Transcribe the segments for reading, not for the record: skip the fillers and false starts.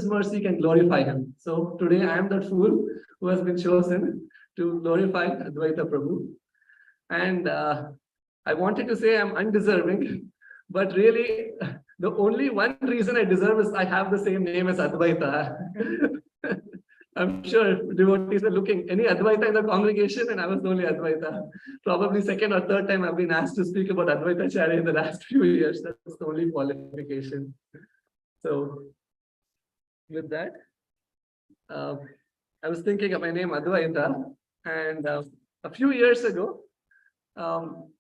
His mercy can glorify Him. So today I am that fool who has been chosen to glorify Advaita Prabhu. And I wanted to say I'm undeserving, but really the only one reason I deserve is I have the same name as Advaita. I'm sure devotees are looking, any Advaita in the congregation, and I was the only Advaita. Probably second or third time I've been asked to speak about Advaita Acharya in the last few years. That's the only qualification. So with that, I was thinking of my name Advaita, and a few years ago,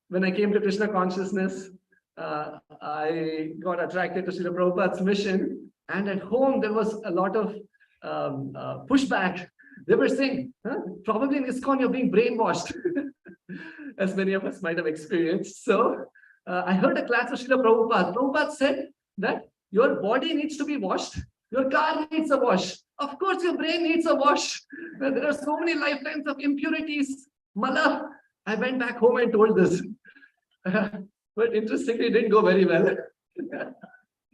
when I came to Krishna consciousness, I got attracted to Srila Prabhupada's mission, and at home there was a lot of pushback. They were saying, probably in ISKCON you're being brainwashed, as many of us might have experienced. So I heard a class of Srila Prabhupada. Prabhupada said that your body needs to be washed, your car needs a wash. Of course, your brain needs a wash. There are so many lifetimes of impurities. Mala. I went back home and told this. But interestingly, it didn't go very well.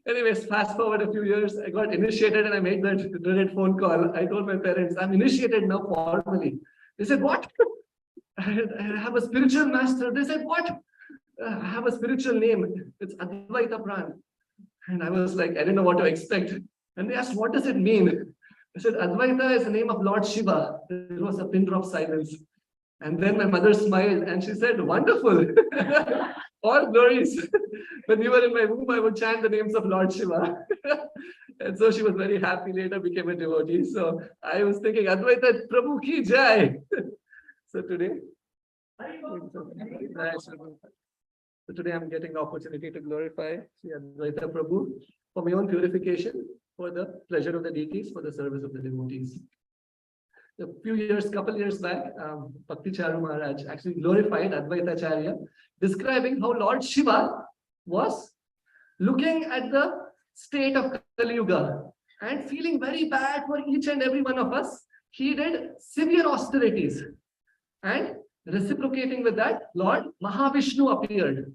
Anyways, fast forward a few years, I got initiated and I made that dreaded phone call. I told my parents, I'm initiated now formally. They said, what? I have a spiritual master. They said, what? I have a spiritual name. It's Advaita Pran. And I was like, I didn't know what to expect. And they asked, what does it mean? I said, Advaita is the name of Lord Shiva. There was a pin drop silence. And then my mother smiled and she said, wonderful. All glories. When you were in my womb, I would chant the names of Lord Shiva. And so she was very happy, later became a devotee. So I was thinking, Advaita Prabhu ki jai. So today, I'm getting the opportunity to glorify Sri Advaita Prabhu for my own purification, for the pleasure of the deities, for the service of the devotees. Couple years back, Bhakti Charu Maharaj actually glorified Advaita Acharya, describing how Lord Shiva was looking at the state of Kali Yuga and feeling very bad for each and every one of us. He did severe austerities, and reciprocating with that, Lord Mahavishnu appeared.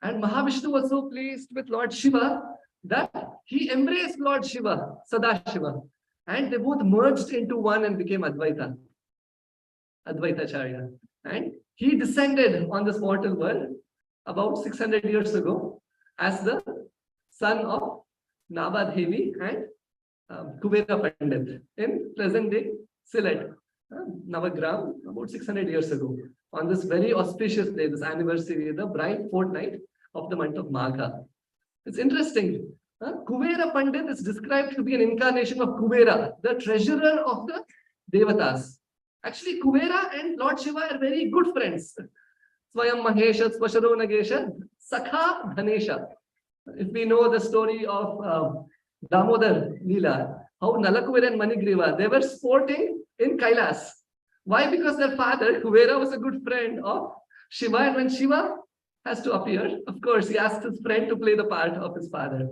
And Mahavishnu was so pleased with Lord Shiva that he embraced Lord Shiva, Sadashiva. And they both merged into one and became Advaita Acharya. And he descended on this mortal world about 600 years ago as the son of Navadevi and Kubera Pandit in present-day Sylhet, Navagram, about 600 years ago. On this very auspicious day, this anniversary, the bright fortnight of the month of Magha. It's interesting. Kubera Pandit is described to be an incarnation of Kubera, the treasurer of the Devatas. Actually, Kubera and Lord Shiva are very good friends. Swayam Mahesha, Swasharo Nagesha, Sakha Dhanesha. If we know the story of Damodar Leela, how Nalakubera and Manigriva, they were sporting in Kailas. Why? Because their father, Kubera, was a good friend of Shiva, and when Shiva has to appear, of course, he asks his friend to play the part of his father.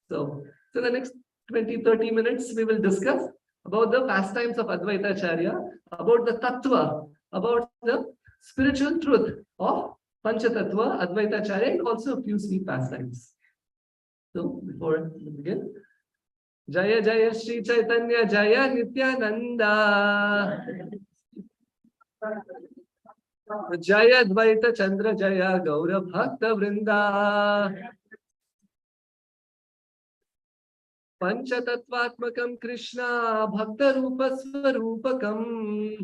So the next 20-30 minutes, we will discuss about the pastimes of Advaita Acharya, about the Tattva, about the spiritual truth of Panchatattva, Advaita Acharya, and also a few sweet pastimes. So before we begin, Jaya Jaya Shri Chaitanya Jaya Nityananda Jaya Advaita Chandra Jaya Gaura Bhakta Vrinda Panchatattvatmakam Krishna Bhakta Rupa Swarupakam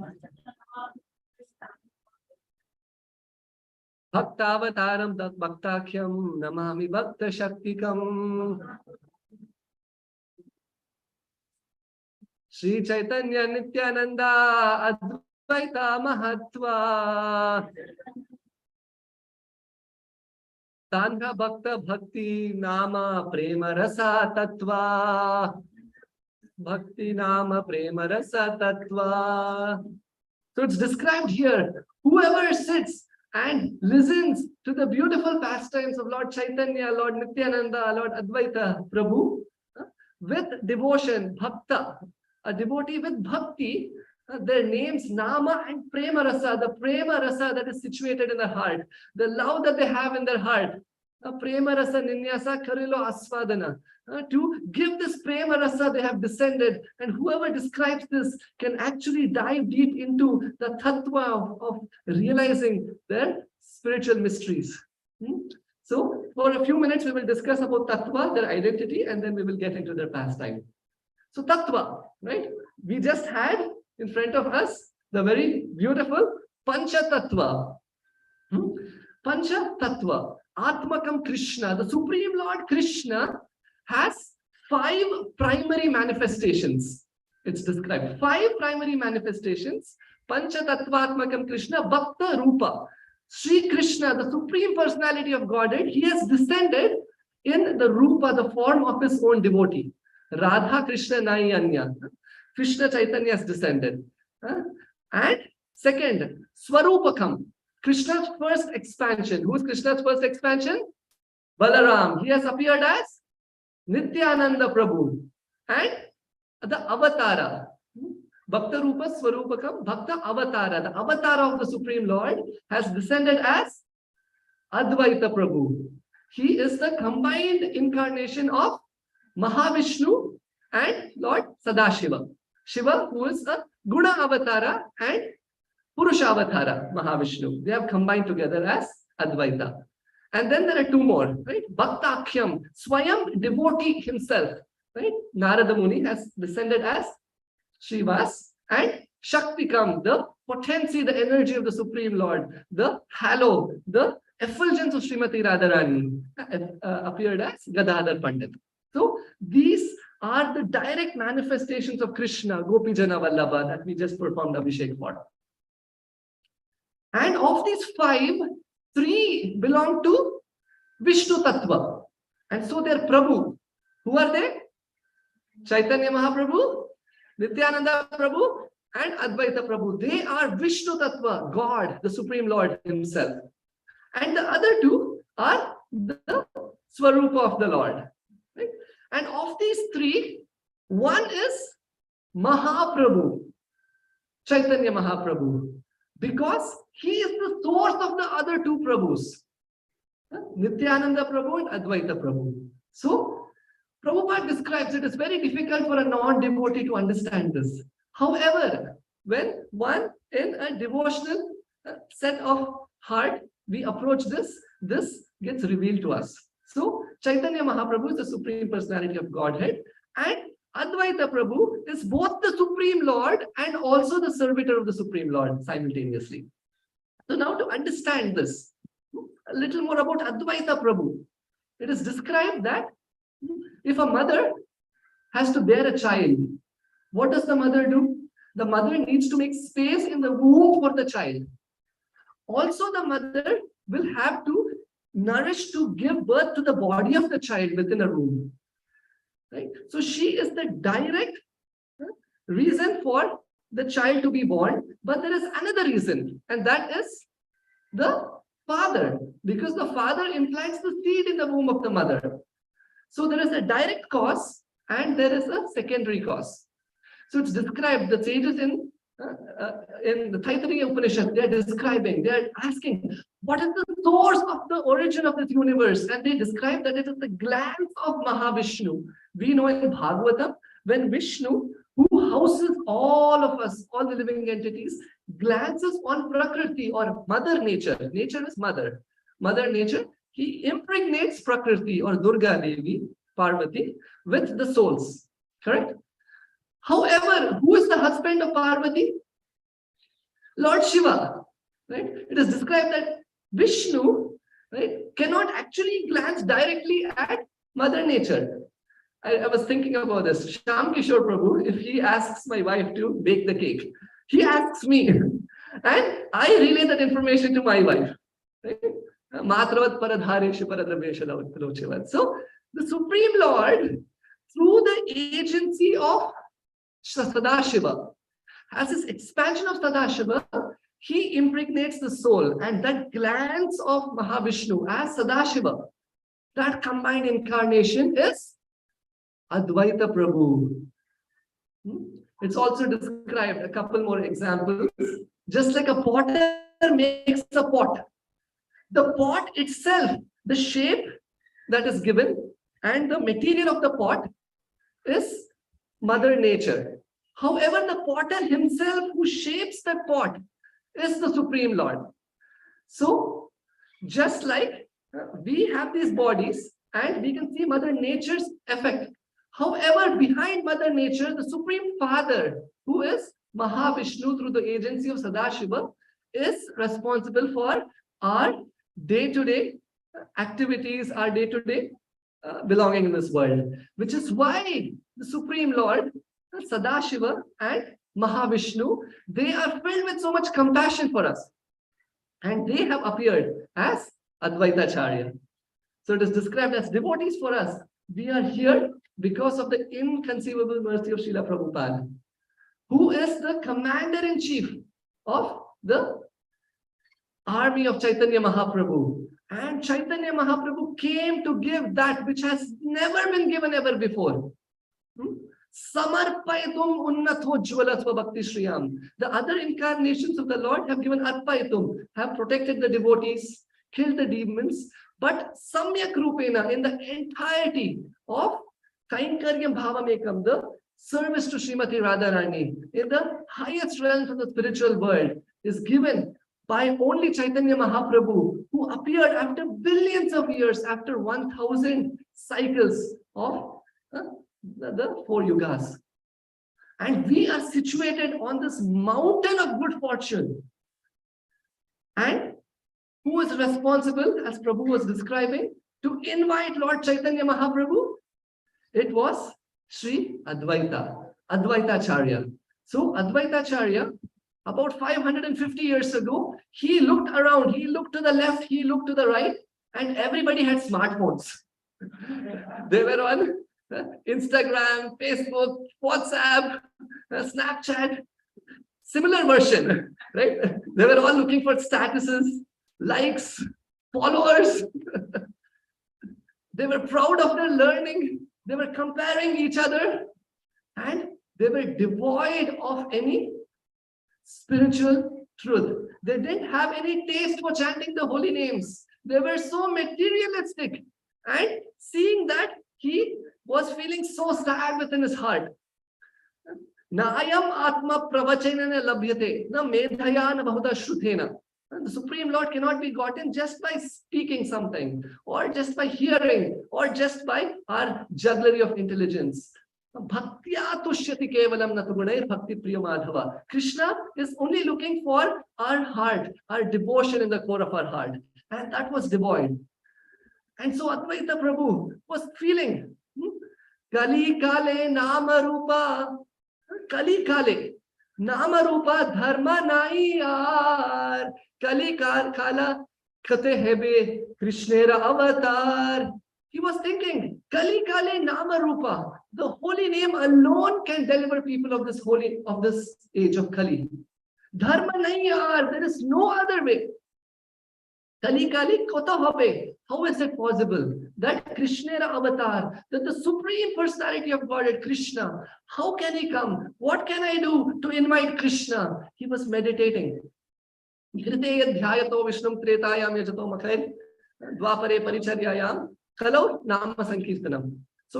Bhaktavataram Tat Bhaktakhyam Namami Bhakta Shaktikam Shri Chaitanya Nityananda Advaita Mahatva Tanha Bhakta Bhakti Nama Prema Rasa Tattva Bhakti Nama Prema Rasa Tattva. So it's described here. Whoever sits and listens to the beautiful pastimes of Lord Chaitanya, Lord Nityananda, Lord Advaita Prabhu with devotion, bhakta, a devotee with bhakti, their names Nama and Prema Rasa, the Prema Rasa that is situated in the heart, the love that they have in their heart, Prema rasa ninyasa karilo aswadana. To give this prema rasa, they have descended, and whoever describes this can actually dive deep into the tattva of realizing their spiritual mysteries. So, for a few minutes, we will discuss about tattva, their identity, and then we will get into their pastime. So, tattva, right? We just had in front of us the very beautiful Pancha Tattva. Pancha Tattva. Atmakam Krishna, the Supreme Lord Krishna, has 5 primary manifestations. It's described 5 primary manifestations. Pancha Tattvatmakam Krishna, Bhakta Rupa. Sri Krishna, the Supreme Personality of Godhead, he has descended in the Rupa, the form of his own devotee. Radha Krishna Nai Anya. Krishna Chaitanya has descended. And second, Swarupakam. Krishna's first expansion. Who is Krishna's first expansion? Balaram. He has appeared as Nityananda Prabhu. And the Avatara. Bhakta Rupa Swarupakam Bhakta Avatara. The avatar of the Supreme Lord has descended as Advaita Prabhu. He is the combined incarnation of Mahavishnu and Lord Sadashiva. Shiva, who is a Guna Avatara, and Purusha Avatara, Mahavishnu. They have combined together as Advaita. And then there are 2 more, right? Bhaktakhyam, Swayam, devotee himself, right? Narada Muni has descended as Srivas, and Shaktikam, the potency, the energy of the Supreme Lord, the halo, the effulgence of Srimati Radharani appeared as Gadadhar Pandit. So these are the direct manifestations of Krishna, Gopi Jana Vallabha, that we just performed Abhishek for. And of these 5, 3 belong to Vishnu Tattva. And so they're Prabhu. Who are they? Chaitanya Mahaprabhu, Nityananda Prabhu, and Advaita Prabhu. They are Vishnu Tattva, God, the Supreme Lord himself. And the other 2 are the Swarupa of the Lord. Right? And of these 3, one is Mahaprabhu, Chaitanya Mahaprabhu, because he is the source of the other 2 Prabhus, Nityananda Prabhu and Advaita Prabhu. So, Prabhupada describes it as very difficult for a non-devotee to understand this. However, when one in a devotional set of heart, we approach this gets revealed to us. So, Chaitanya Mahaprabhu is the Supreme Personality of Godhead, and Advaita Prabhu is both the Supreme Lord and also the servitor of the Supreme Lord simultaneously. So now to understand this, a little more about Advaita Prabhu. It is described that if a mother has to bear a child, what does the mother do? The mother needs to make space in the womb for the child. Also, the mother will have to nourish to give birth to the body of the child within a room. Right? So she is the direct reason for the child to be born, but there is another reason, and that is the father, because the father implants the seed in the womb of the mother. So there is a direct cause and there is a secondary cause. So it's described, the sages in the Taittiriya Upanishad, they are asking, what is the source of the origin of this universe? And they describe that it is the glance of Mahavishnu. We know in Bhagavatam, when Vishnu, who houses all of us, all the living entities, glances on Prakriti or Mother Nature. Nature is Mother. Mother Nature, he impregnates Prakriti or Durga Devi, Parvati, with the souls. Correct? However, who is the husband of Parvati? Lord Shiva. Right? It is described that Vishnu, right, cannot actually glance directly at Mother Nature. I was thinking about this. Shyam Kishore Prabhu, if he asks my wife to bake the cake, he asks me, and I relay that information to my wife. Right? Matravat paradhareshu paradrabesha lochevat. So the Supreme Lord, through the agency of Sadashiva, as this expansion of Sadashiva, he impregnates the soul, and that glance of Mahavishnu as Sadashiva, that combined incarnation is Advaita Prabhu. It's also described, a couple more examples. Just like a potter makes a pot, the pot itself, the shape that is given, and the material of the pot is Mother Nature. However, the potter himself who shapes that pot is the Supreme Lord. So, just like we have these bodies and we can see Mother Nature's effect. However, behind Mother Nature, the Supreme Father, who is Mahavishnu through the agency of Sadashiva, is responsible for our day-to-day activities, our day-to-day belonging in this world. Which is why the Supreme Lord, Sadashiva and Mahavishnu, they are filled with so much compassion for us. And they have appeared as Advaita Acharya. So it is described as devotees for us. We are here because of the inconceivable mercy of Srila Prabhupada, who is the commander-in-chief of the army of Chaitanya Mahaprabhu. And Chaitanya Mahaprabhu came to give that which has never been given ever before. Samarpaitum unnatho jwalasva bhakti shriyam. The other incarnations of the Lord have given arpaitum, have protected the devotees, killed the demons, but samyak rupena, in the entirety of kainkaryam bhavamekam, the service to Srimati Radharani, in the highest realms of the spiritual world, is given by only Chaitanya Mahaprabhu, who appeared after billions of years, after 1000 cycles of the 4 yugas. And we are situated on this mountain of good fortune. And who is responsible, as Prabhu was describing, to invite Lord Chaitanya Mahaprabhu? It was Sri Advaita, Advaita Acharya. So Advaita Acharya, about 550 years ago, he looked around, he looked to the left, he looked to the right, and everybody had smartphones. They were on Instagram, Facebook, WhatsApp, Snapchat, similar version, right? They were all looking for statuses, likes, followers. They were proud of their learning. They were comparing each other, and they were devoid of any spiritual truth. They didn't have any taste for chanting the holy names. They were so materialistic. And seeing that, he was feeling so sad within his heart. Na ayam atma pravachanena labhyate, na medhaya na bahuta shruthena. The Supreme Lord cannot be gotten just by speaking something, or just by hearing, or just by our jugglery of intelligence. Bhaktya tushyati kevalam na tugunair bhakti priya madhava. Krishna is only looking for our heart, our devotion in the core of our heart. And that was devoid. And so Advaita Prabhu was feeling, Kali Kale Nama Rupa, Kali Kale Nama Rupa Dharma Naiyar, Kali Kala Kate Hebe Krishnera Avatar. He was thinking, Kali Kale Nama Rupa, the holy name alone can deliver people of this age of Kali. Dharma Naiyar, there is no other way. Kali Kali Kota Hobe. How is it possible that Krishnera avatar, that the Supreme Personality of Godhead, Krishna, how can he come? What can I do to invite Krishna? He was meditating. So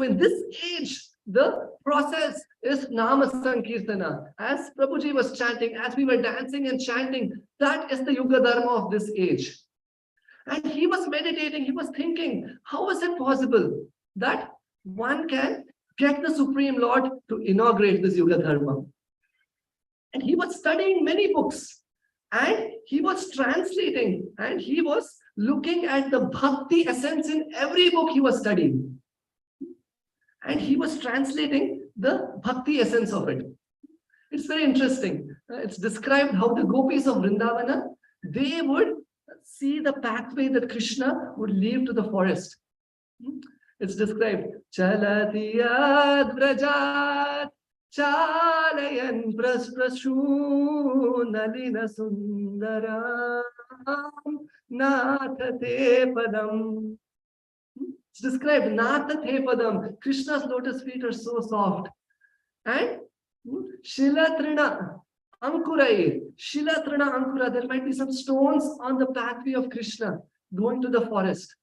in this age, the process is Nama Sankirtana. As Prabhuji was chanting, as we were dancing and chanting, that is the Yuga Dharma of this age. And he was meditating, he was thinking, how is it possible that one can get the Supreme Lord to inaugurate this Yuga Dharma? And he was studying many books, and he was translating, and he was looking at the bhakti essence in every book he was studying. And he was translating the bhakti essence of it. It's very interesting. It's described how the gopis of Vrindavana, they would see the pathway that Krishna would leave to the forest. It's described, Chalati Vrajat Chalayan Prasprashu Nalina Sundaram Nathate Padam. It's described, Nathate Padam. Krishna's lotus feet are so soft. And Shilatrina Ankurai, Shilatrana Ankura, there might be some stones on the pathway of Krishna going to the forest.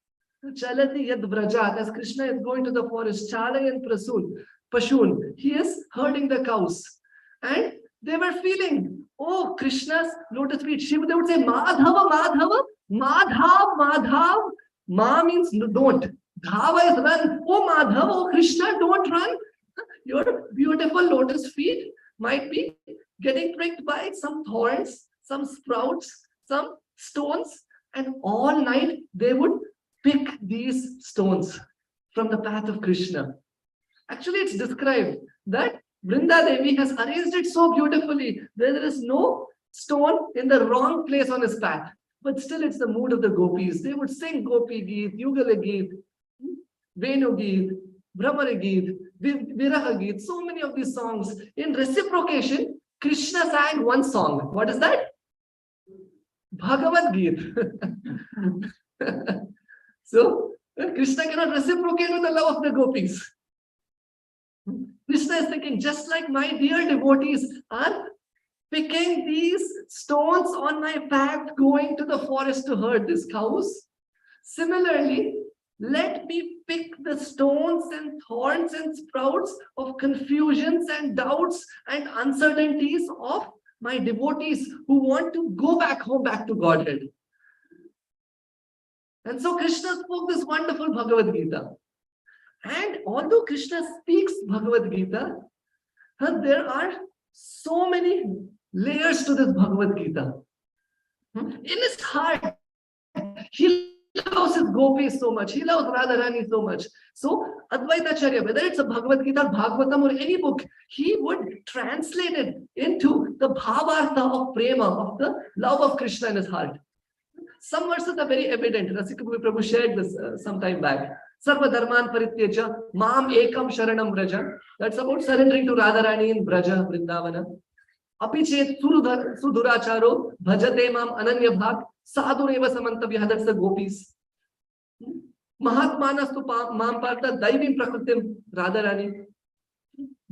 Chalati yad vrajat, as Krishna is going to the forest, Chalayan Pashun, he is herding the cows. And they were feeling, oh, Krishna's lotus feet. They would say, Madhava, Madhava, Madhav, Madhav. Ma means don't. Dhava is run. Oh, Madhava, oh, Krishna, don't run. Your beautiful lotus feet might be getting pricked by some thorns, some sprouts, some stones, and all night they would pick these stones from the path of Krishna. Actually, it's described that Vrinda Devi has arranged it so beautifully that there is no stone in the wrong place on his path. But still, it's the mood of the gopis. They would sing Gopi Geet, Yugala Geet, Venu Geet, Brahmara Geet, Viraha Geet, so many of these songs. In reciprocation, Krishna sang one song. What is that? Bhagavad Geet. So, Krishna cannot reciprocate with the love of the gopis. Krishna is thinking, just like my dear devotees are picking these stones on my path, going to the forest to herd these cows, similarly, let me pick the stones and thorns and sprouts of confusions and doubts and uncertainties of my devotees who want to go back home, back to Godhead. And so Krishna spoke this wonderful Bhagavad Gita. And although Krishna speaks Bhagavad Gita, there are so many layers to this Bhagavad Gita. In his heart, he loves his gopis so much. He loves Radharani so much. So Advaita Acharya, whether it's a Bhagavad Gita, Bhagavatam or any book, he would translate it into the bhavartha of prema, of the love of Krishna in his heart. Some verses are very evident. Prabhu shared this some time back. Sarva dharman parityaja, mam ekam sharanam vraja. That's about surrendering to Radharani in Braja, Vrindavana. Apichet suduracharo, bhajate mam ananya bhag, sadureva samantavya. That's the gopis. Mahatmanastu mam parta daivim prakritim, Radharani.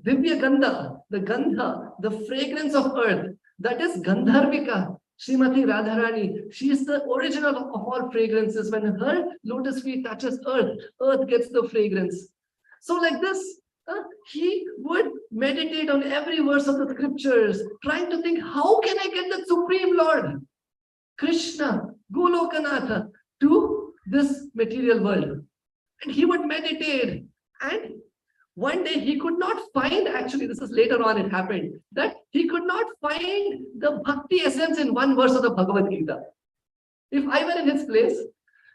Divya gandha, the gandha, the fragrance of earth. That is Gandharvika. Srimati Radharani, she is the original of all fragrances. When her lotus feet touches earth, earth gets the fragrance. So like this, he would meditate on every verse of the scriptures, trying to think, how can I get the Supreme Lord, Krishna, Golokanatha, to this material world? And he would meditate. And one day he could not find, actually this is later on it happened, that he could not find the bhakti essence in one verse of the Bhagavad Gita. If I were in his place,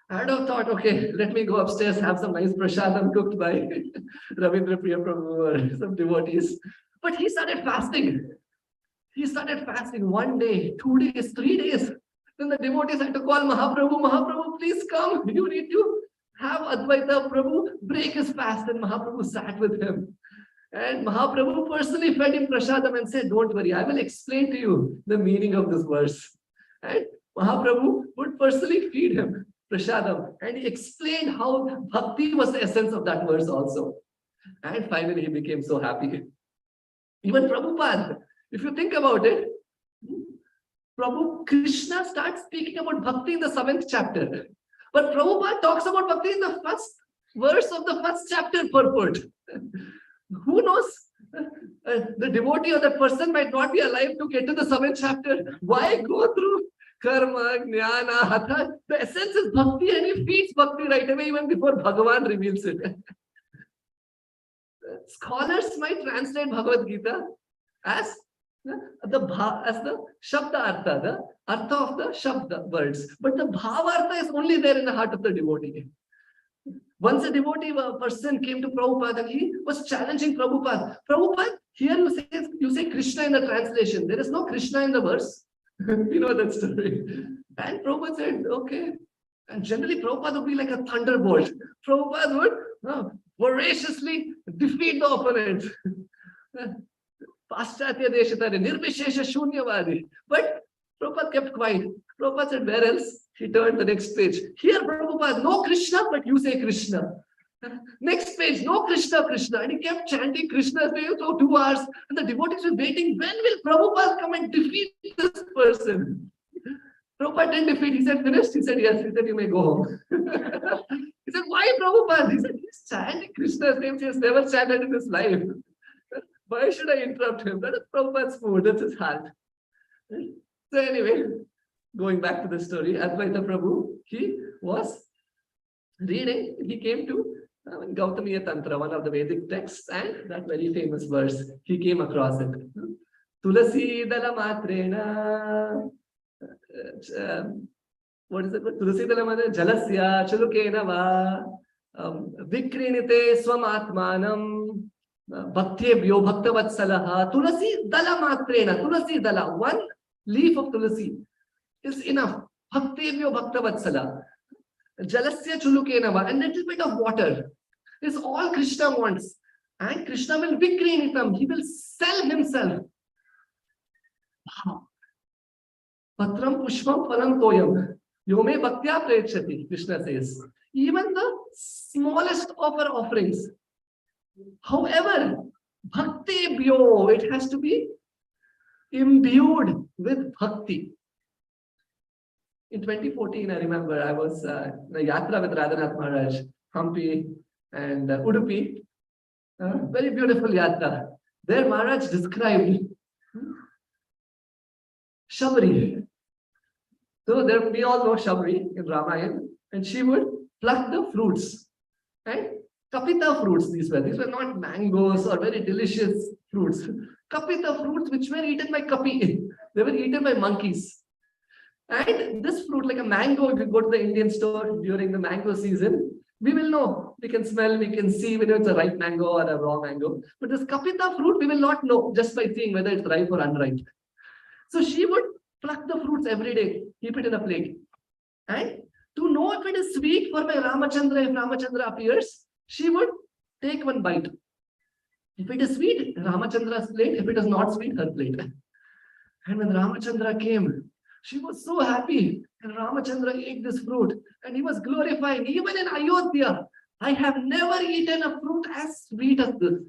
I would have thought, okay, let me go upstairs, have some nice prasadam cooked by Ravindra Priya Prabhu or some devotees. But he started fasting. He started fasting 1 day, 2 days, 3 days. Then the devotees had to call Mahaprabhu, Mahaprabhu, please come. You need to have Advaita Prabhu break his fast. And Mahaprabhu sat with him. And Mahaprabhu personally fed him prasadam and said, don't worry, I will explain to you the meaning of this verse. And Mahaprabhu would personally feed him prasadam. And he explained how bhakti was the essence of that verse also. And finally, he became so happy. Even Prabhupada, if you think about it, Krishna starts speaking about bhakti in the 7th chapter. But Prabhupada talks about bhakti in the first verse of the first chapter purport. Who knows? The devotee or the person might not be alive to get to the 7th chapter. Why go through karma, jnana, hatha? The essence is bhakti, and he feeds bhakti right away even before Bhagavan reveals it. Scholars might translate Bhagavad Gita as the Shabda Artha, the Artha of the Shabda words. But the Bhavartha is only there in the heart of the devotee. Once a devotee person came to Prabhupada and he was challenging Prabhupada. Prabhupada, here you say Krishna in the translation. There is no Krishna in the verse. You know that story. And Prabhupada said, okay. And generally Prabhupada would be like a thunderbolt. Prabhupada would voraciously defeat the opponent. Paschatya Deshatare, Nirvishesha Shunyavadi. But Prabhupada kept quiet. Prabhupada said, where else? He turned the next page. Here, Prabhupada, no Krishna, but you say Krishna. Next page, no Krishna, Krishna. And he kept chanting Krishna's name for 2 hours. And the devotees were waiting, when will Prabhupada come and defeat this person? Prabhupada didn't defeat. He said, finished? He said, yes. He said, you may go home. He said, why Prabhupada? He said, he's chanting Krishna's name. He has never chanted in his life. Why should I interrupt him? That is Prabhupada's mood. That's his heart. So anyway, going back to the story, Advaita Prabhu, he was reading. He came to Gautamiya Tantra, one of the Vedic texts, and that very famous verse, he came across it. Tulasi dala matrena. What is it? Tulasi dala matrena jalasya chulukena va vikrinite swamatmanam bhaktebhyo bhaktavatsalaha. Tulasi dala matrena. Tulasi dala. One leaf of tulasi is enough. Bhaktebhyo bhaktavatsala. Jalasya chulukena va. A little bit of water is all Krishna wants. And Krishna will vikrinitam. He will sell himself. Wow. Patram pushpam phalam toyam. Yome bhaktya prechati. Krishna says. Even the smallest of our offerings. However, bhaktebhyo, it has to be imbued with bhakti. In 2014, I remember I was in a yatra with Radhanath Maharaj, Hampi and Udupi. Very beautiful yatra. There Maharaj described Shabri. So there we all know Shabri in Ramayana, and she would pluck the fruits. And kapita fruits, these were not mangoes or very delicious fruits. Kapita fruits which were eaten by kapi. They were eaten by monkeys. And this fruit, like a mango, if you go to the Indian store during the mango season, we will know. We can smell, we can see whether it's a ripe mango or a raw mango. But this kapita fruit, we will not know just by seeing whether it's ripe or unripe. So she would pluck the fruits every day, keep it in a plate. And to know if it is sweet for my Ramachandra, if Ramachandra appears, she would take one bite. If it is sweet, Ramachandra's plate. If it is not sweet, her plate. And when Ramachandra came, she was so happy. And Ramachandra ate this fruit. And he was glorifying. Even in Ayodhya, I have never eaten a fruit as sweet as this.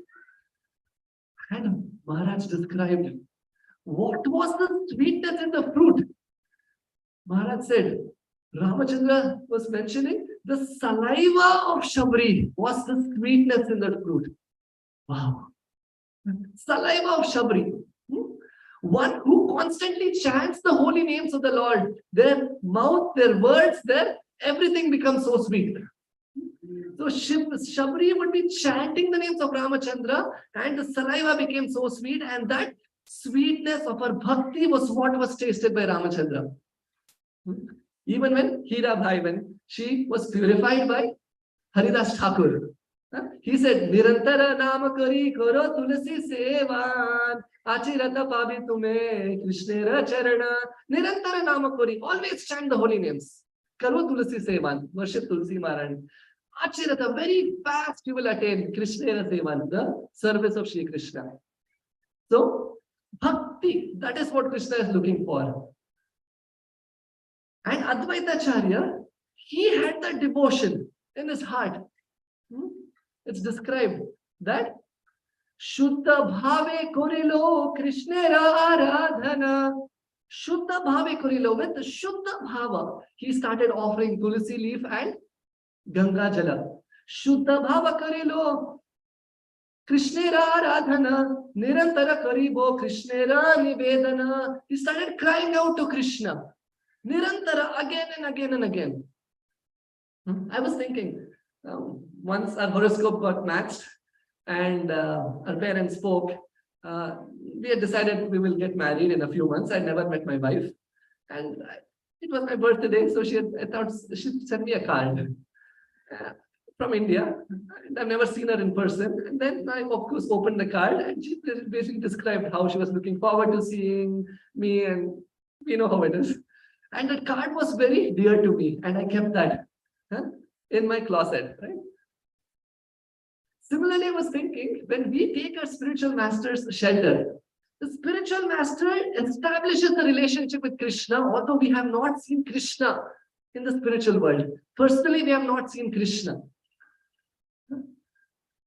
And Maharaj described what was the sweetness in the fruit. Maharaj said, Ramachandra was mentioning the saliva of Shabri was the sweetness in that fruit. Wow. Saliva of Shabri. One who constantly chants the holy names of the Lord. Their mouth, their words, their everything becomes so sweet. So Shabri would be chanting the names of Ramachandra, and the saliva became so sweet, and that sweetness of her bhakti was what was tasted by Ramachandra. Even when Hira Bhai, when she was purified by Haridas Thakur, he said, Nirantara nama kari karo tulasi sevan achirata pabi tume krishnera charana. Nirantara nama kari, always chant the holy names. Karo tulasi sevan, worship Tulsi Maran. Achirata, very fast you will attain krishnera sevan, the service of Shri Krishna. So, bhakti, that is what Krishna is looking for. And Advaita Acharya, he had that devotion in his heart. It's described that Shuddha Bhave Korilo Krishnera Aradhana. Shuddha Bhave Korilo, with the Shuddha Bhava, he started offering Tulsi leaf and Ganga Jala. Shuddha Bhava Korilo Krishnera Aradhana. Nirantara Karibo Krishnera Nivedana. He started crying out to Krishna. Nirantara, again and again and again. I was thinking, once our horoscope got matched and our parents spoke, we had decided we will get married in a few months. I never met my wife, and it was my birthday, so I thought she'd send me a card from India, and I've never seen her in person. And then I, of course, opened the card, and she basically described how she was looking forward to seeing me, and we know how it is. And that card was very dear to me, and I kept that in my closet, right? Similarly, I was thinking, when we take our spiritual master's shelter, the spiritual master establishes the relationship with Krishna, although we have not seen Krishna in the spiritual world. Personally, we have not seen Krishna.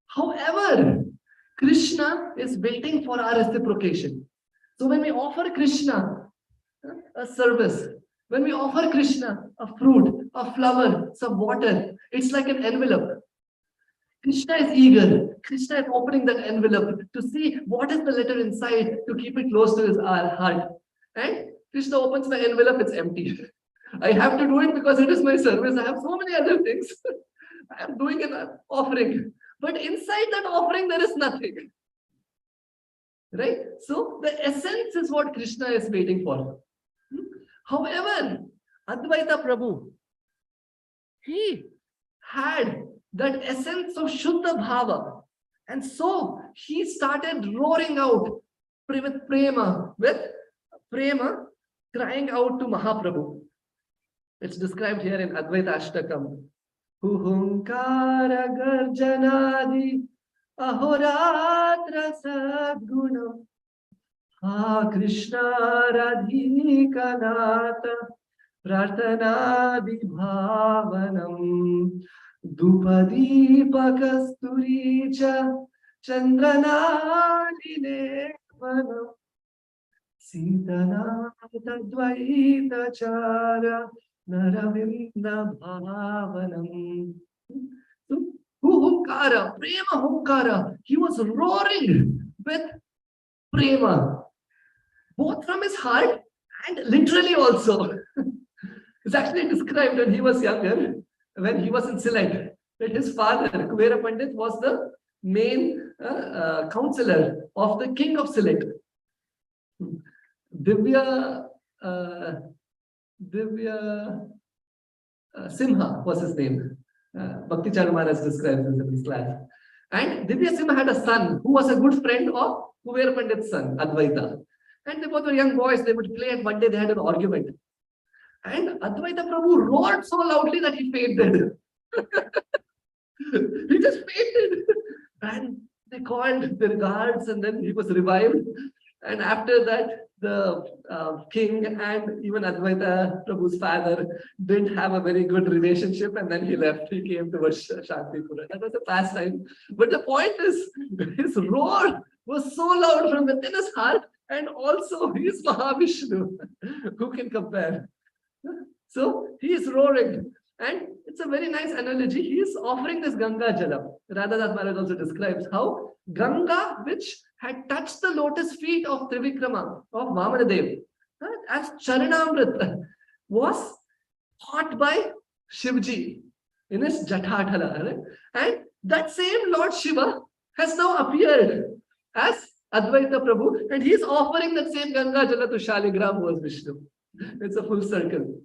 However, Krishna is waiting for our reciprocation. So when we offer Krishna a service, When we offer Krishna a fruit, a flower, some water, it's like an envelope. Krishna is eager. Krishna is opening that envelope to see what is the letter inside to keep it close to his heart. And Krishna opens my envelope, it's empty. I have to do it because it is my service. I have so many other things. I am doing an offering. But inside that offering, there is nothing. Right? So the essence is what Krishna is waiting for. However, Advaita Prabhu, he had that essence of Shuddha Bhava. And so he started roaring out with prema, crying out to Mahaprabhu. It's described here in Advaita Ashtakam. Huhunkara garjanadi ahoratra sadgunam ha Krishna radhikanata prarthanadi bhavanam dupadipakasturicha chandranaline vanam Sitanata Advaita Chara Naravinda Bhavanam. So, Hunkara, Prema Hunkara. He was roaring with Prema, both from his heart and literally also. It's actually described when he was younger, when he was in Sylhet, that his father, Kuvera Pandit, was the main counselor of the king of Sylhet. Divya Simha was his name. Bhakti Charumaras describes this in his class. And Divya Simha had a son who was a good friend of Kuber Pandit's son, Advaita. And they both were young boys, they would play, and one day they had an argument. And Advaita Prabhu roared so loudly that he fainted. He just fainted. And they called the guards, and then he was revived. And after that, the king and even Advaita Prabhu's father didn't have a very good relationship, and then he left. He came towards Shantipura. That was a pastime. But the point is, his roar was so loud from within his heart, and also he is Mahavishnu. Who can compare? So he is roaring. And it's a very nice analogy. He is offering this Ganga Jala. Radhadas Maharaj also describes how Ganga, which had touched the lotus feet of Trivikrama, of Vamanadev, as Charanamrit, was caught by Shivji in his Jathathala. Right? And that same Lord Shiva has now appeared as Advaita Prabhu, and he is offering that same Ganga Jala to Shaligram, who was Vishnu. It's a full circle.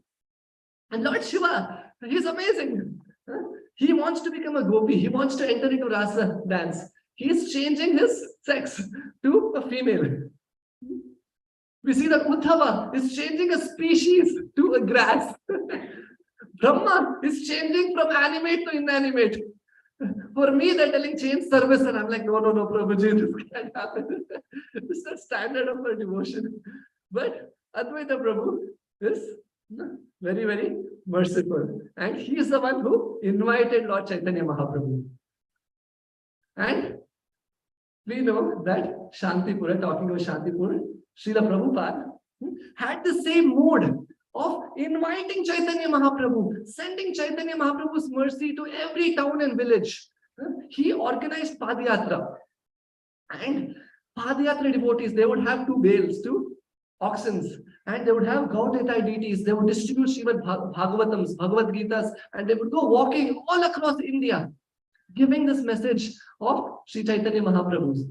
And Lord Shiva, he's amazing. He wants to become a gopi. He wants to enter into rasa dance. He's changing his sex to a female. We see that Uddhava is changing a species to a grass. Brahma is changing from animate to inanimate. For me, they're telling change service, and I'm like, no, Prabhuji, this can't happen. This is the standard of our devotion. But Advaita Prabhu is very, very merciful. And he is the one who invited Lord Chaitanya Mahaprabhu. And we know that Shantipura, talking about Shantipura, Srila Prabhupada had the same mood of inviting Chaitanya Mahaprabhu, sending Chaitanya Mahaprabhu's mercy to every town and village. He organized Padayatra. And Padayatra devotees, they would have 2 bales, 2 oxens, and they would have Gaudetai deities. They would distribute Srimad Bhagavatams, Bhagavad Gitas, and they would go walking all across India, giving this message of Sri Chaitanya Mahaprabhu's.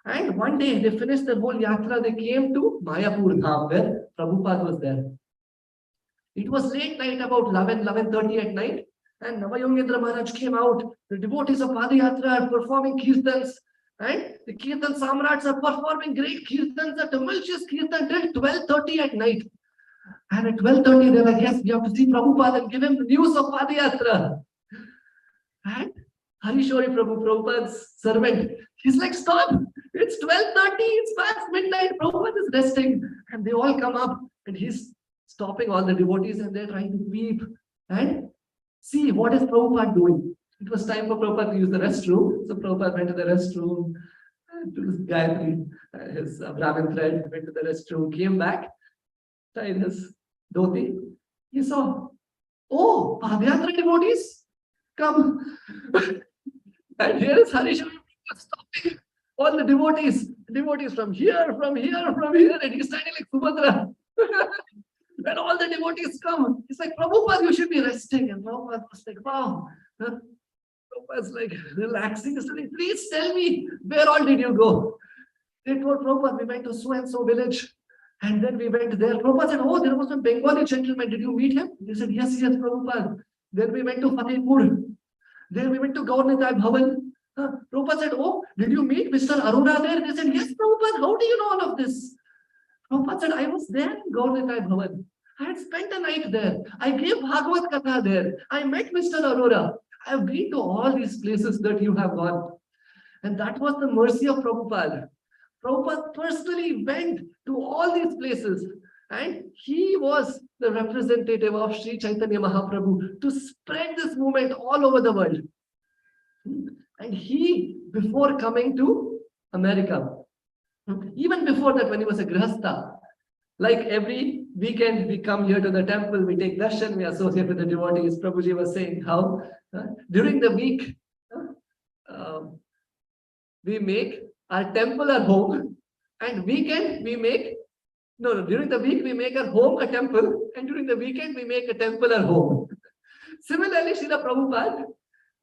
And one day they finished their whole yatra. They came to Mayapur Dham, where Prabhupada was there. It was late night, about 11:30 at night, and Navayogendra Maharaj came out. The devotees of Padayatra are performing kirtans, and the kirtan samrats are performing great kirtans, a tumultuous kirtan till 12:30 at night. And at 12:30, they're like, yes, we have to see Prabhupada and give him the news of Padayatra. And Harishori Prabhu, Prabhupada's servant, he's like, stop, it's 12:30, it's past midnight, Prabhupada is resting. And they all come up, and he's stopping all the devotees, and they're trying to weep and see what is Prabhupada doing. It was time for Prabhupada to use the restroom. So Prabhupada went to the restroom, to this Gayatri, his Brahmin thread, went to the restroom, came back, tied his dhoti. He saw, oh, Padayatra devotees, come. And here is Harisha stopping all the devotees from here, from here, from here, and he's standing like Subhadra. When all the devotees come, he's like, Prabhupada, you should be resting. And Prabhupada was like, wow. Prabhupada's like relaxing. He's like, please tell me, where all did you go? They told Prabhupada, we went to so and so village. And then we went there. Prabhupada said, oh, there was a Bengali gentleman. Did you meet him? They said, yes, Prabhupada. Then we went to Fatehpur. Then we went to Gaurnitai Bhavan. Prabhupada said, oh, did you meet Mr. Arora there? They said, yes, Prabhupada. How do you know all of this? Prabhupada said, I was there in Gaurnitai Bhavan. I had spent a night there. I gave Bhagavad Katha there. I met Mr. Arora. I have been to all these places that you have gone. And that was the mercy of Prabhupada. Prabhupada personally went to all these places, and he was the representative of Sri Chaitanya Mahaprabhu to spread this movement all over the world. And he, before coming to America, even before that, when he was a grihastha, like every weekend we come here to the temple, we take darshan, we associate with the devotees. Prabhuji was saying how during the week we make our temple our home, and weekend we make, during the week we make our home a temple, and during the weekend we make a temple our home. Similarly, Srila Prabhupada,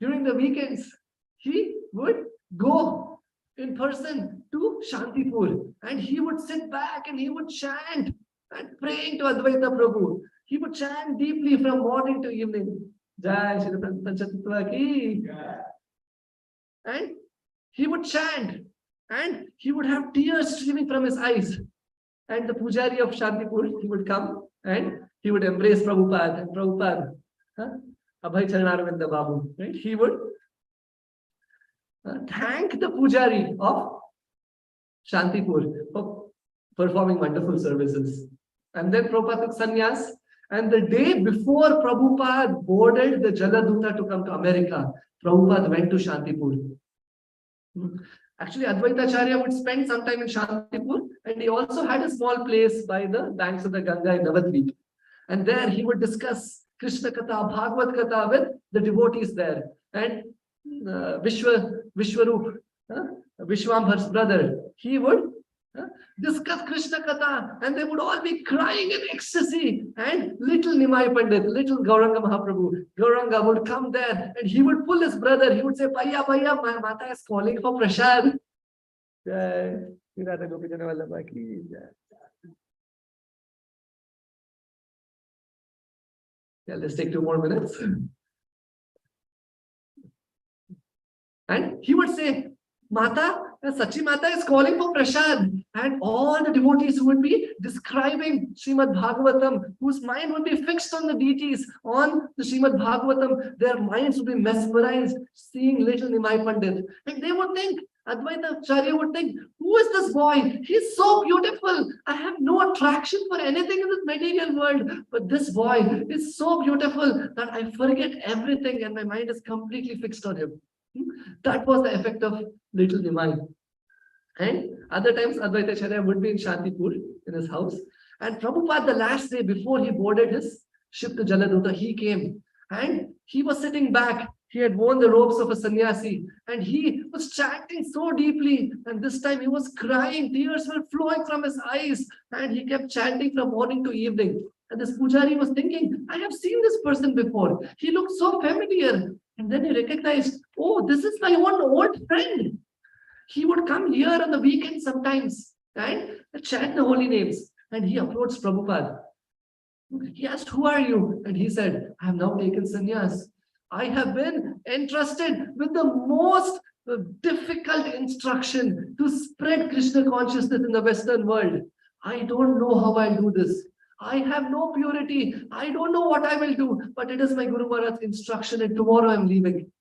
during the weekends, he would go in person to Shantipur, and he would sit back and he would chant and praying to Advaita Prabhu. He would chant deeply from morning to evening. Jai Shri Panchatattva ki. And he would chant, and he would have tears streaming from his eyes. And the pujari of Shantipur, he would come and he would embrace Prabhupada. And Prabhupada, Abhay Charanaravinda Babu, right? He would thank the pujari of Shantipur for performing wonderful services. And then Prabhupada took sannyas. And the day before Prabhupada boarded the Jaladuta to come to America, Prabhupada went to Shantipur. Actually, Advaita Acharya would spend some time in Shantipur, and he also had a small place by the banks of the Ganga in Navadvip. And there he would discuss Krishna Katha, Bhagavad Katha with the devotees there. And Vishwarup, Vishwambhar's brother, he would discuss Krishna Katha, and they would all be crying in ecstasy. And little Nimai Pandit, little Gauranga Mahaprabhu, Gauranga would come there, and he would pull his brother. He would say, Bhaiya, my Mata is calling for prasad. Yeah, let's take 2 more minutes. And he would say, Mata, Sachi Mata is calling for prasad. And all the devotees would be describing Srimad Bhagavatam, whose mind would be fixed on the deities, on the Srimad Bhagavatam. Their minds would be mesmerized, seeing little Nimai Pandit. And they would think, Advaita Acharya would think, who is this boy? He's so beautiful. I have no attraction for anything in this material world. But this boy is so beautiful that I forget everything and my mind is completely fixed on him. That was the effect of little Nimai. And other times, Advaita Acharya would be in Shantipur, in his house. And Prabhupada, the last day before he boarded his ship to Jaladuta, he came. And he was sitting back. He had worn the robes of a sannyasi. And he was chanting so deeply. And this time he was crying. Tears were flowing from his eyes. And he kept chanting from morning to evening. And this pujari was thinking, I have seen this person before. He looked so familiar. And then he recognized, oh, this is my own old friend. He would come here on the weekend sometimes and chant the holy names. And he approached Prabhupada. He asked, who are you? And he said, I have now taken sannyas. I have been entrusted with the most difficult instruction to spread Krishna consciousness in the Western world. I don't know how I'll do this. I have no purity. I don't know what I will do, but it is my Guru Maharaj's instruction, and tomorrow I'm leaving.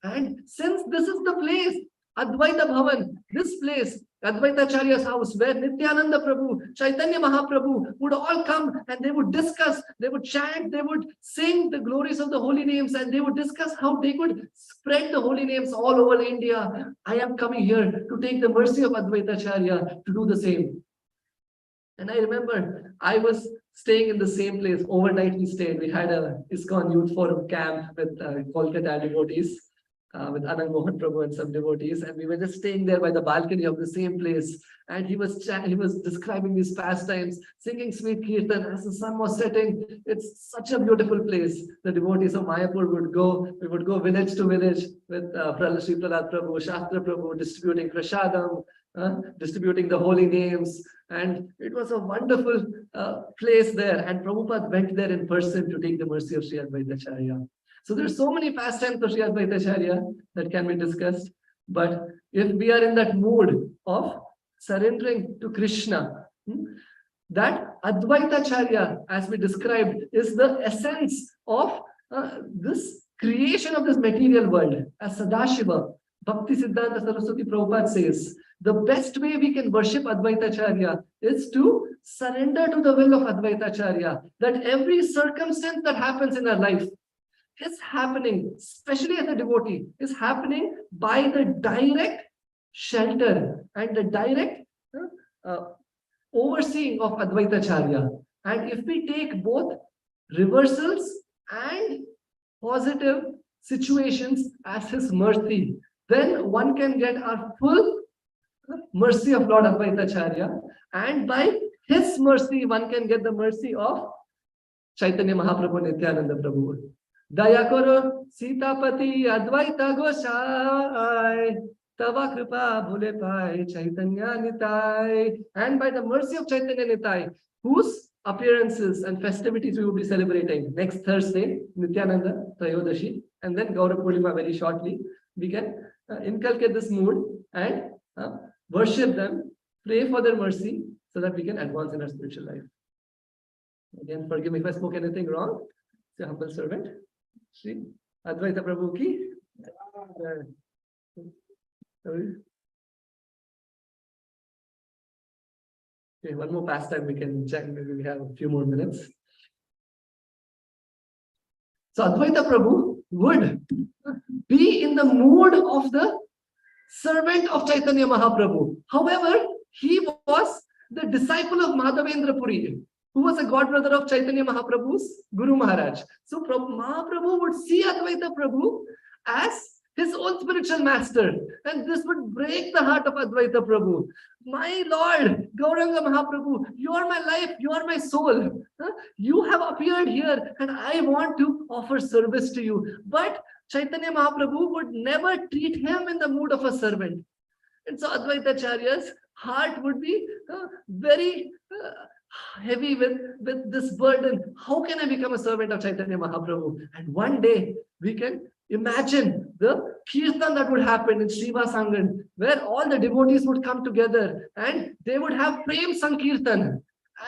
And since this is the place, Advaita Bhavan, this place, Advaita Acharya's house, where Nityananda Prabhu, Chaitanya Mahaprabhu would all come and they would discuss, they would chant, they would sing the glories of the holy names, and they would discuss how they could spread the holy names all over India. I am coming here to take the mercy of Advaita Acharya to do the same. And I remember I was staying in the same place. Overnight we stayed. We had a ISKCON Youth Forum camp with Kolkata devotees, with Anand Mohan Prabhu and some devotees. And we were just staying there by the balcony of the same place. And he was describing these pastimes, singing sweet kirtan as the sun was setting. It's such a beautiful place. The devotees of Mayapur would go. We would go village to village with Sri Prahlad Prabhu, Shastra Prabhu, distributing prasadam, distributing the holy names. And it was a wonderful place there. And Prabhupada went there in person to take the mercy of Sri Advaita Acharya. So there's so many pastimes of Sri Advaita Acharya that can be discussed. But if we are in that mood of surrendering to Krishna, that Advaita Acharya, as we described, is the essence of this creation of this material world. As Sadashiva, Bhakti Siddhanta Saraswati Prabhupada says, the best way we can worship Advaita Acharya is to surrender to the will of Advaita Acharya, that every circumstance that happens in our life is happening, especially as a devotee, is happening by the direct shelter and the direct overseeing of Advaita Acharya. And if we take both reversals and positive situations as his mercy, then one can get our full mercy of Lord Advaita Acharya, and by his mercy one can get the mercy of Chaitanya Mahaprabhu Nityananda Prabhu. Daya karo Sitapati Advaita Gosai, Tava Kripa Bhule Pai Chaitanya Nitai. And by the mercy of Chaitanya Nitai, whose appearances and festivities we will be celebrating next Thursday, Nityananda Trayodashi, and then Gaura Purnima very shortly, we can inculcate this mood and worship them, pray for their mercy, so that we can advance in our spiritual life. Again, forgive me if I spoke anything wrong. It's a humble servant. Shri Advaita Prabhu ki. Okay, one more pastime we can check. Maybe we have a few more minutes. So Advaita Prabhu would be in the mood of the servant of Chaitanya Mahaprabhu. However, he was the disciple of Madhavendra Puri, who was a godbrother of Chaitanya Mahaprabhu's Guru Maharaj. So Mahaprabhu would see Advaita Prabhu as his own spiritual master. And this would break the heart of Advaita Prabhu. My Lord, Gauranga Mahaprabhu, you are my life, you are my soul. You have appeared here and I want to offer service to you. But Chaitanya Mahaprabhu would never treat him in the mood of a servant. And so Advaita Acharya's heart would be very heavy with this burden. How can I become a servant of Chaitanya Mahaprabhu? And one day we can imagine the kirtan that would happen in Srivas Angan, where all the devotees would come together and they would have Prem Sankirtan.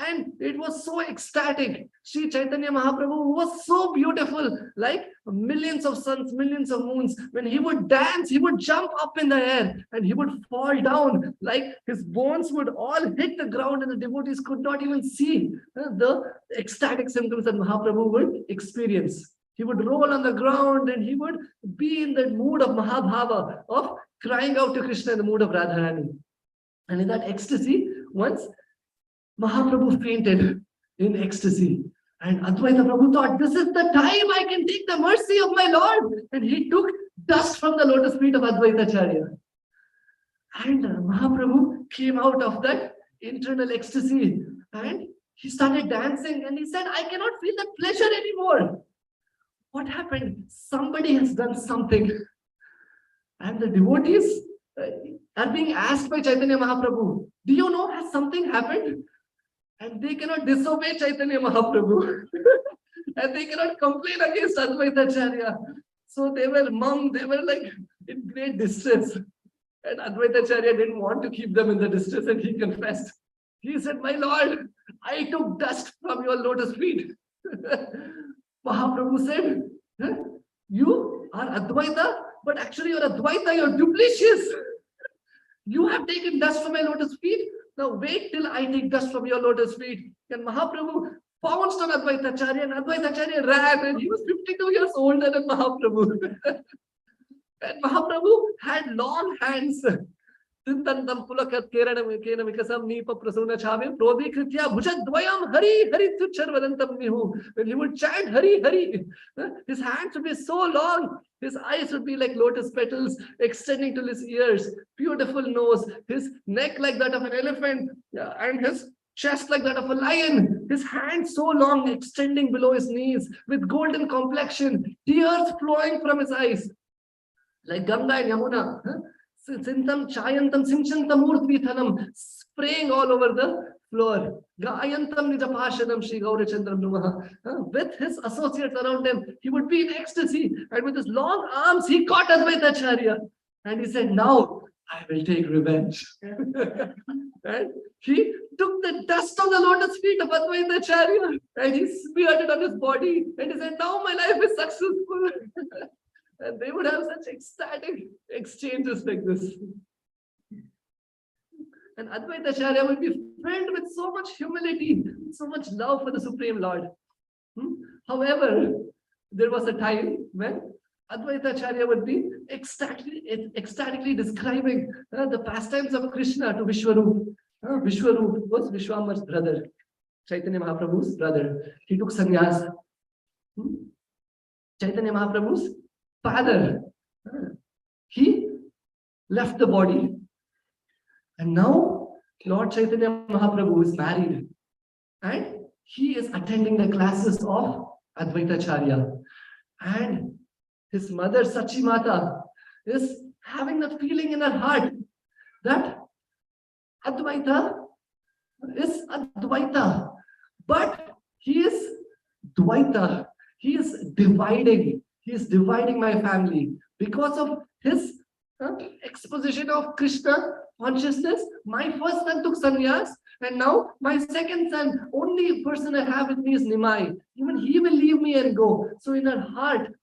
And it was so ecstatic. Sri Chaitanya Mahaprabhu was so beautiful, like millions of suns, millions of moons. When he would dance, he would jump up in the air and he would fall down, like his bones would all hit the ground and the devotees could not even see the ecstatic symptoms that Mahaprabhu would experience. He would roll on the ground and he would be in the mood of Mahabhava, of crying out to Krishna in the mood of Radharani. And in that ecstasy, once Mahaprabhu fainted in ecstasy. And Advaita Prabhu thought, this is the time I can take the mercy of my Lord. And he took dust from the lotus feet of Advaita Acharya. And Mahaprabhu came out of that internal ecstasy and he started dancing and he said, I cannot feel that pleasure anymore. What happened? Somebody has done something. And the devotees are being asked by Chaitanya Mahaprabhu, do you know, has something happened? And they cannot disobey Chaitanya Mahaprabhu. And they cannot complain against Advaita Acharya. So they were mum, they were like in great distress. And Advaita Acharya didn't want to keep them in the distress and he confessed. He said, my Lord, I took dust from your lotus feet. Mahaprabhu said, you are Advaita, but actually you're Advaita, you're duplicious. You have taken dust from my lotus feet. Now wait till I take dust from your lotus feet. And Mahaprabhu pounced on Advaita Acharya and Advaita Acharya ran and he was 52 years older than Mahaprabhu. And Mahaprabhu had long hands. Tintantam pulakat kena mikasam nipa prasuna chavim prodi kritya bhujadvayam hari hari tucharvadantam mihu. When he would chant Hari Hari, his hands would be so long, his eyes would be like lotus petals extending to his ears, beautiful nose, his neck like that of an elephant, and his chest like that of a lion, his hands so long extending below his knees with golden complexion, tears flowing from his eyes like Ganga and Yamuna. Sintam Chayantam Sinchantam Murtithanam, spraying all over the floor. Gayantam Nijapashanam Shri Gaurachandram Numaha. With his associates around him, he would be in ecstasy, and with his long arms, he caught Advaita Acharya. And he said, now I will take revenge. And he took the dust of the lotus feet of Advaita Acharya and he smeared it on his body. And he said, now my life is successful. And they would have such ecstatic exchanges like this. And Advaita Acharya would be filled with so much humility, so much love for the Supreme Lord. However, there was a time when Advaita Acharya would be ecstatically describing the pastimes of Krishna to Vishwarup. Vishwarup was Vishwamar's brother, Chaitanya Mahaprabhu's brother. He took sannyas. Chaitanya Mahaprabhu's father, he left the body. And now Lord Chaitanya Mahaprabhu is married. And he is attending the classes of Advaita Acharya. And his mother, Sachi Mata, is having the feeling in her heart that Advaita is Advaita, but he is Dvaita. He is dividing. He is dividing my family because of his exposition of Krishna consciousness. My first son took sannyas, and now my second son, only person I have with me is Nimai. Even he will leave me and go. So in her heart,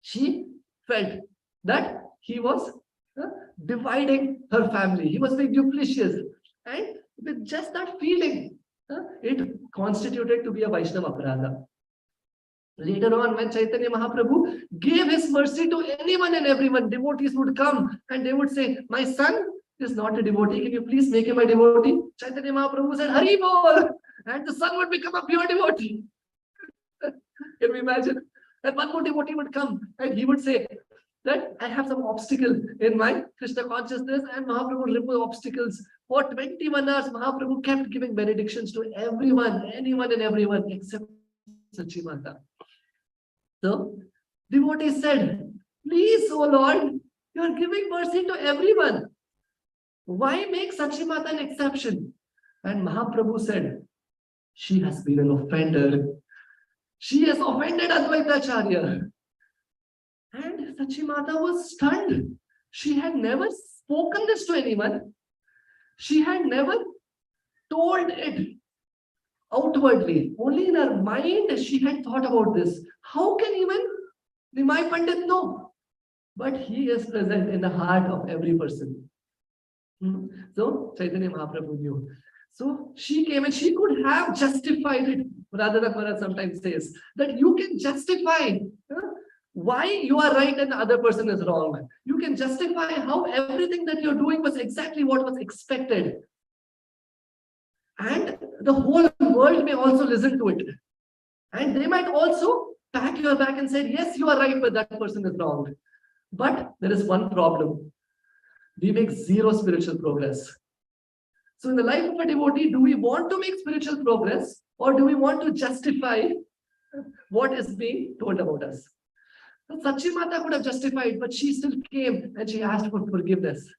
she felt that he was dividing her family. He was being duplicitous. And with just that feeling, it constituted to be a Vaishnava Aparadha. Later on, when Chaitanya Mahaprabhu gave his mercy to anyone and everyone, devotees would come and they would say, my son is not a devotee. Can you please make him a devotee? Chaitanya Mahaprabhu said, Hari Bol! And the son would become a pure devotee. Can we imagine? And one more devotee would come and he would say that I have some obstacle in my Krishna consciousness, and Mahaprabhu would remove obstacles. For 21 hours, Mahaprabhu kept giving benedictions to everyone, anyone and everyone except Sachi Mata. So, devotees said, please, O Lord, you are giving mercy to everyone. Why make Sachi Mata an exception? And Mahaprabhu said, she has been an offender. She has offended Advaita Acharya. And Sachi Mata was stunned. She had never spoken this to anyone. She had never told it outwardly. Only in her mind she had thought about this. How can even Nimai Pandit know? But he is present in the heart of every person. So Chaitanya Mahaprabhu knew. So she came and she could have justified it. Radha Maharaj sometimes says that you can justify why you are right and the other person is wrong. You can justify how everything that you're doing was exactly what was expected. And the whole world may also listen to it. And they might also pat your back and say, yes, you are right, but that person is wrong. But there is one problem. We make zero spiritual progress. So in the life of a devotee, do we want to make spiritual progress, or do we want to justify what is being told about us? Sachi Mata could have justified, but she still came and she asked for forgiveness.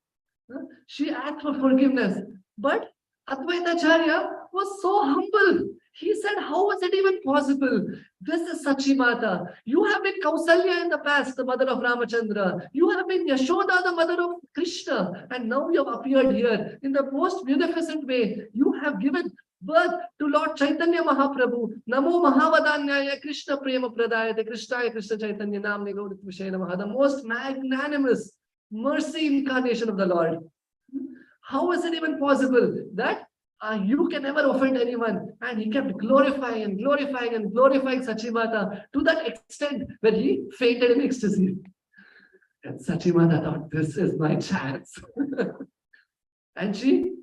She asked for forgiveness. But Advaita Acharya was so humble. He said, how is it even possible? This is Sachi Mata. You have been Kausalya in the past, the mother of Ramachandra. You have been Yashoda, the mother of Krishna. And now you have appeared here in the most munificent way. You have given birth to Lord Chaitanya Mahaprabhu. Namo Mahavadanyaya Krishna Prema Pradayate Krishnaya Krishna Chaitanya Namne Gaurit Vishaya Namaha. The most magnanimous mercy incarnation of the Lord. How is it even possible that you can never offend anyone? And he kept glorifying and glorifying and glorifying Sachi Mata to that extent that he fainted in ecstasy. And Sachi Mata thought, this is my chance. And she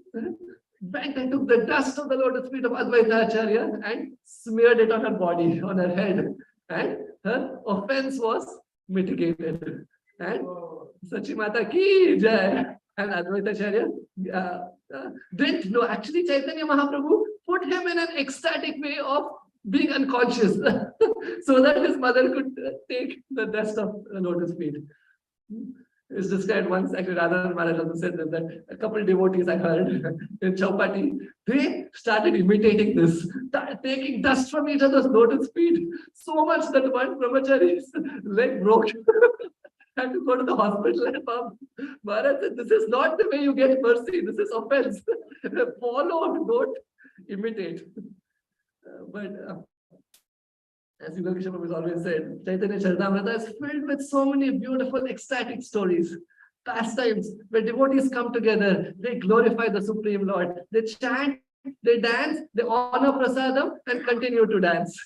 went and took the dust of the lotus feet of Advaita Acharya and smeared it on her body, on her head. And her offense was mitigated. And Sachi Mata ki jai. And Advaita Acharya didn't know. Actually, Chaitanya Mahaprabhu put him in an ecstatic way of being unconscious so that his mother could take the dust of the lotus feet. It's described once, actually, Radha Maharaj also said that a couple of devotees I heard in Chaupati, they started imitating this, taking dust from each other's lotus feet, so much that one brahmachari's leg broke. Had to go to the hospital and Maharaj said, this is not the way you get mercy, this is offense. Follow, don't imitate. But as Yugal Krishna Prabhu has always said, Chaitanya Charitamrita is filled with so many beautiful, ecstatic stories, pastimes, where devotees come together, they glorify the Supreme Lord, they chant, they dance, they honor prasadam and continue to dance.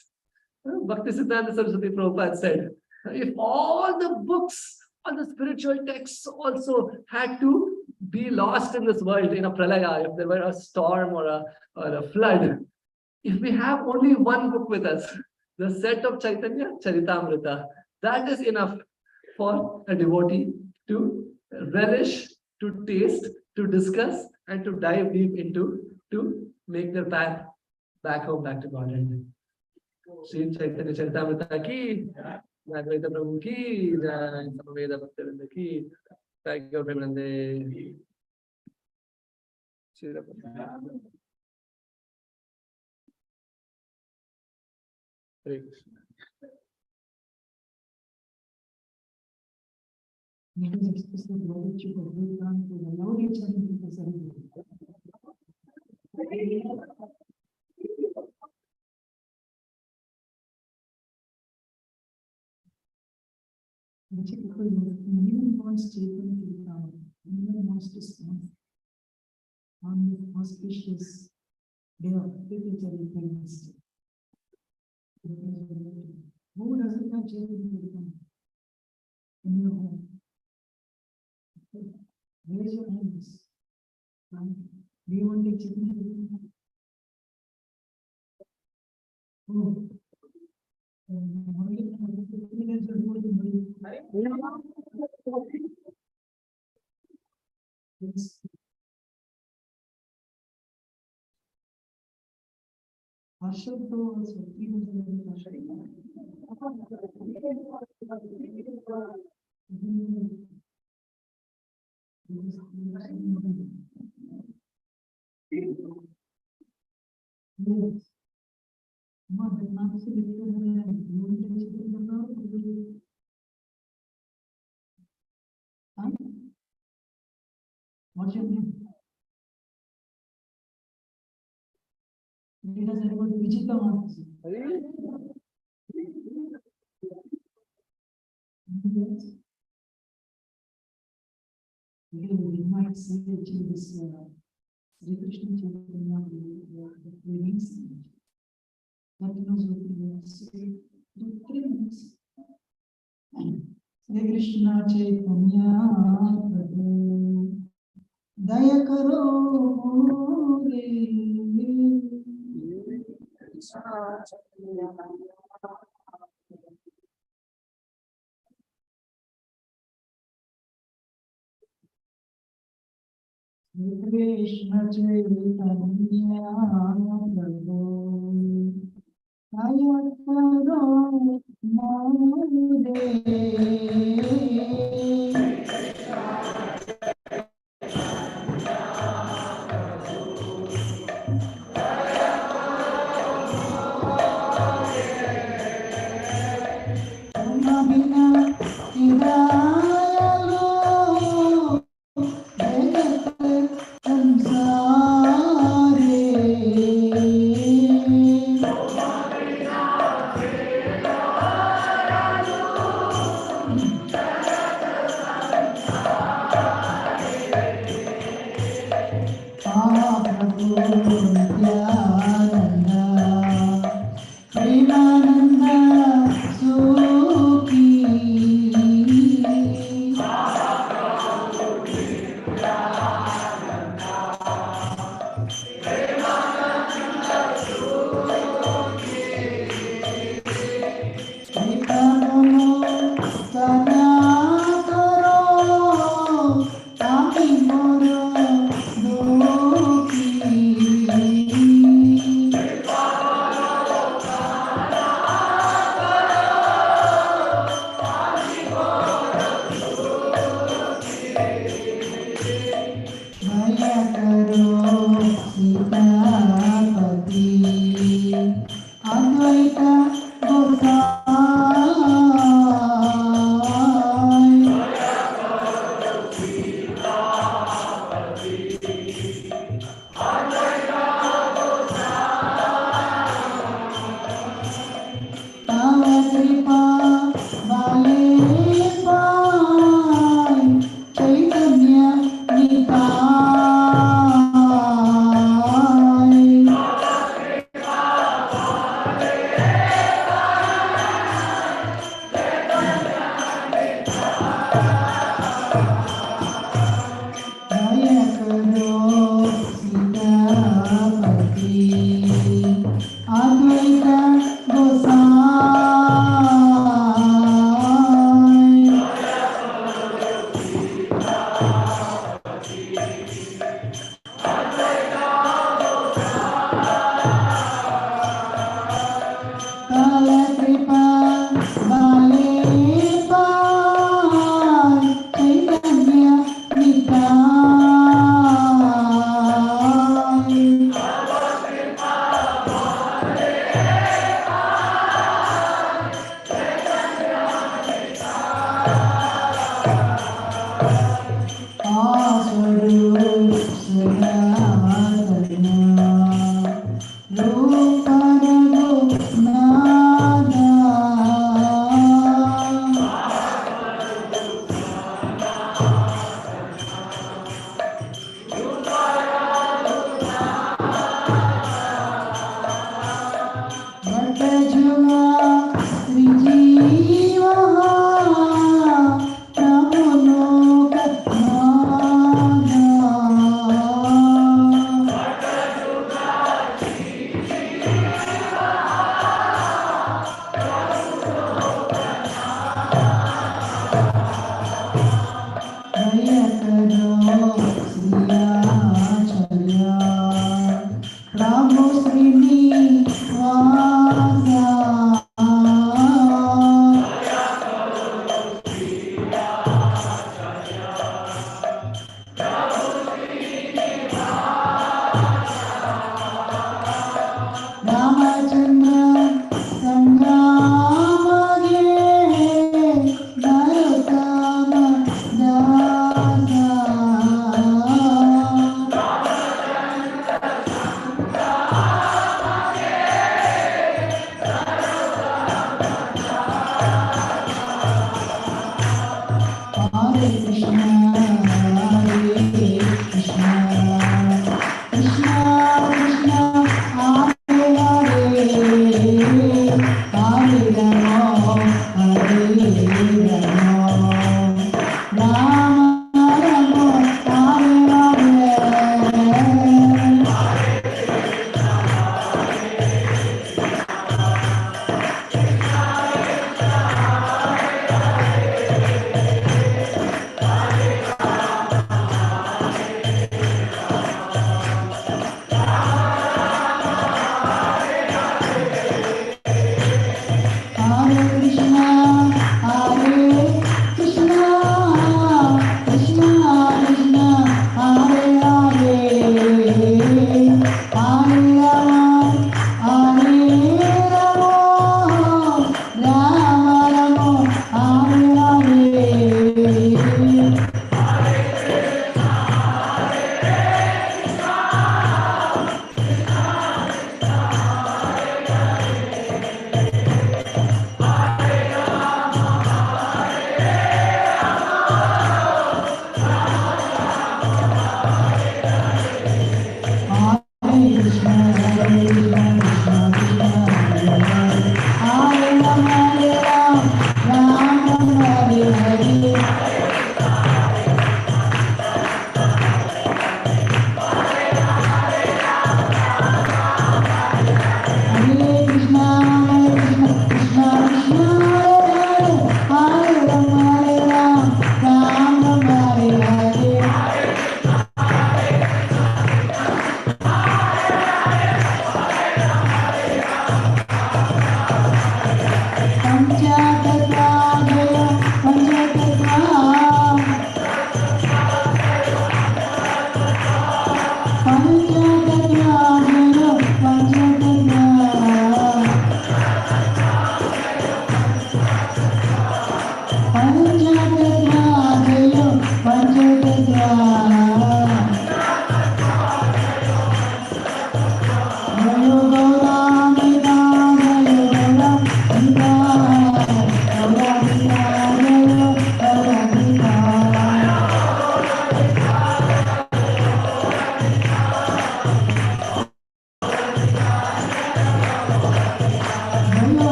Bhaktisiddhanta Saraswati Prabhupada said, if all the books, all the spiritual texts also had to be lost in this world, in a pralaya, if there were a storm or a flood, if we have only one book with us, the set of Chaitanya Charitamrita, that is enough for a devotee to relish, to taste, to discuss, and to dive deep into, to make their path back home, back to Godhead. Sri Chaitanya Charitamrita ki, Advaita Prabhu ki, Samaveda Bhaktivinoda ki, Thank you, Premanande. Hare Krishna. Let us express the gratitude of Pran to allow each other to present. Anyone wants Chaitanya to come, anyone wants to stand on the auspicious day of Chaitanya Wednesday. Who doesn't have Chaitanya to come in your home? Raise your hands. Do you want to take Chaitanya to come? Oh. Yes. Ashok also, he was yes. What's your name? It doesn't go to Vijita. We might say to this Sri Krishna Chaitanya readings. That knows what we will say. 2-3 minutes. Sri Krishna Chaitanya Prabhu Daya Karo Re Krishna Chaitanya Prabhu Daya Karo Prabhu